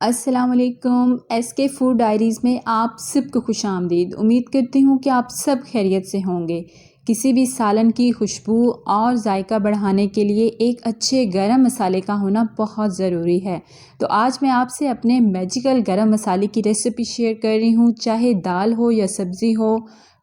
अस्सलामुअलैकुम। SK food diaries में आप सबको खुशामदीद। उम्मीद करती हूँ कि आप सब खैरियत से होंगे। किसी भी सालन की खुशबू और जायका बढ़ाने के लिए एक अच्छे गरम मसाले का होना बहुत ज़रूरी है। तो आज मैं आपसे अपने मैजिकल गरम मसाले की रेसिपी शेयर कर रही हूँ। चाहे दाल हो या सब्ज़ी हो,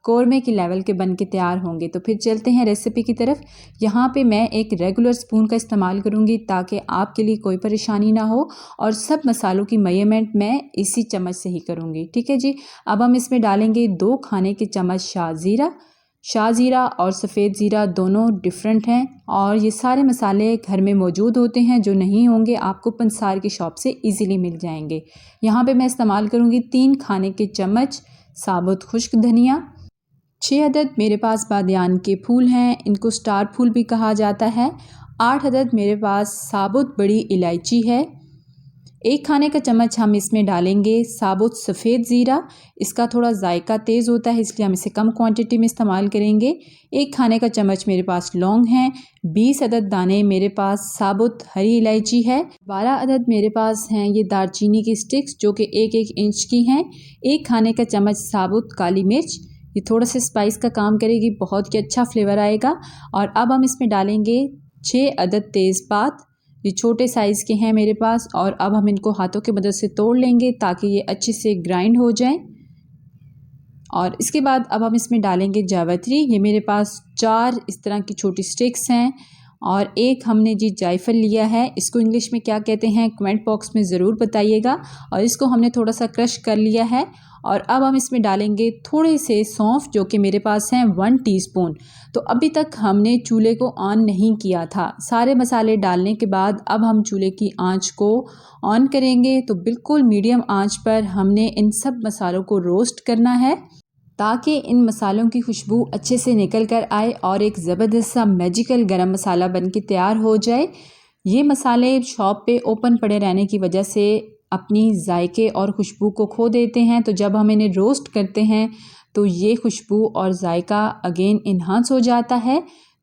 कौरमे की लेवल के बन के तैयार होंगे। तो फिर चलते हैं रेसिपी की तरफ। यहाँ पे मैं एक रेगुलर स्पून का इस्तेमाल करूँगी ताकि आपके लिए कोई परेशानी ना हो, और सब मसालों की मेजरमेंट मैं इसी चम्मच से ही करूँगी। ठीक है जी। अब हम इसमें डालेंगे 2 खाने के चम्मच शाह ज़ीरा और सफ़ेद ज़ीरा दोनों डिफरेंट हैं, और ये सारे मसाले घर में मौजूद होते हैं। जो नहीं होंगे आपको पंसार की शॉप से इजीली मिल जाएंगे। यहाँ पे मैं इस्तेमाल करूँगी 3 खाने के चम्मच साबुत खुश्क धनिया, 6 अदद मेरे पास बादियान के फूल हैं, इनको स्टार फूल भी कहा जाता है। 8 अदद मेरे पास साबुत बड़ी इलायची है। 1 खाने का चम्मच हम इसमें डालेंगे साबुत सफ़ेद ज़ीरा। इसका थोड़ा जायका तेज़ होता है, इसलिए हम इसे कम क्वांटिटी में इस्तेमाल करेंगे। 1 खाने का चम्मच मेरे पास लौंग हैं। 20 अदद दाने मेरे पास साबुत हरी इलायची है। 12 अदद मेरे पास हैं ये दालचीनी की स्टिक्स, जो कि 1-1 इंच की हैं। 1 खाने का चम्मच साबुत काली मिर्च, ये थोड़ा सा स्पाइस का काम करेगी, बहुत ही अच्छा फ्लेवर आएगा। और अब हम इसमें डालेंगे 6 अदद तेज़पात, ये छोटे साइज़ के हैं मेरे पास। और अब हम इनको हाथों की मदद से तोड़ लेंगे ताकि ये अच्छे से ग्राइंड हो जाएं। और इसके बाद अब हम इसमें डालेंगे जावित्री, ये मेरे पास 4 इस तरह की छोटी स्टिक्स हैं। और 1 हमने जी जायफल लिया है, इसको इंग्लिश में क्या कहते हैं कमेंट बॉक्स में ज़रूर बताइएगा। और इसको हमने थोड़ा सा क्रश कर लिया है। और अब हम इसमें डालेंगे थोड़े से सौंफ, जो कि मेरे पास हैं 1 टीस्पून। तो अभी तक हमने चूल्हे को ऑन नहीं किया था। सारे मसाले डालने के बाद अब हम चूल्हे की आंच को ऑन करेंगे। तो बिल्कुल मीडियम आंच पर हमने इन सब मसालों को रोस्ट करना है ताकि इन मसालों की खुशबू अच्छे से निकल कर आए और एक ज़बरदस्त सा मैजिकल गरम मसाला बन के तैयार हो जाए। ये मसाले शॉप पे ओपन पड़े रहने की वजह से अपनी जायके और खुशबू को खो देते हैं। तो जब हम इन्हें रोस्ट करते हैं तो ये खुशबू और जायका अगेन इन्हांस हो जाता है।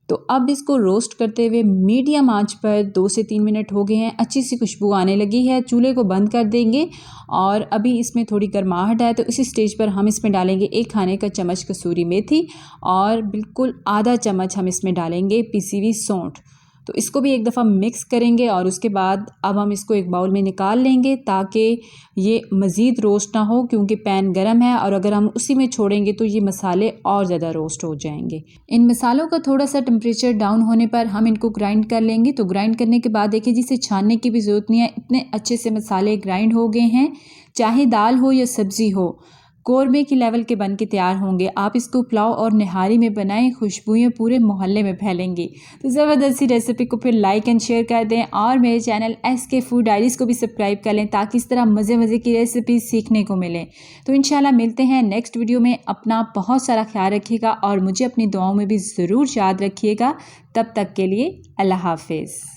तो अब इसको रोस्ट करते हुए मीडियम आंच पर 2 से 3 मिनट हो गए हैं, अच्छी सी खुशबू आने लगी है। चूल्हे को बंद कर देंगे और अभी इसमें थोड़ी गर्माहट है, तो इसी स्टेज पर हम इसमें डालेंगे 1 खाने का चम्मच कसूरी मेथी, और बिल्कुल आधा चम्मच हम इसमें डालेंगे पिसी हुई सौंठ। तो इसको भी एक दफ़ा मिक्स करेंगे और उसके बाद अब हम इसको एक बाउल में निकाल लेंगे ताकि ये मज़ीद रोस्ट ना हो, क्योंकि पैन गरम है और अगर हम उसी में छोड़ेंगे तो ये मसाले और ज़्यादा रोस्ट हो जाएंगे। इन मसालों का थोड़ा सा टेम्परेचर डाउन होने पर हम इनको ग्राइंड कर लेंगे। तो ग्राइंड करने के बाद देखिए जिसे छानने की भी ज़रूरत नहीं है, इतने अच्छे से मसाले ग्राइंड हो गए हैं। चाहे दाल हो या सब्ज़ी हो, कौरमे की लेवल के बन के तैयार होंगे। आप इसको पुलाव और निहारी में बनाएं, खुशबुएं पूरे मोहल्ले में फैलेंगी। तो ज़बरदस्ती रेसिपी को फिर लाइक एंड शेयर कर दें, और मेरे चैनल SK फूड डायरीज़ को भी सब्सक्राइब कर लें ताकि इस तरह मज़े की रेसिपी सीखने को मिले। तो इंशाल्लाह मिलते हैं नेक्स्ट वीडियो में। अपना बहुत सारा ख्याल रखिएगा और मुझे अपनी दुआओं में भी ज़रूर याद रखिएगा। तब तक के लिए अल्लाह हाफिज़।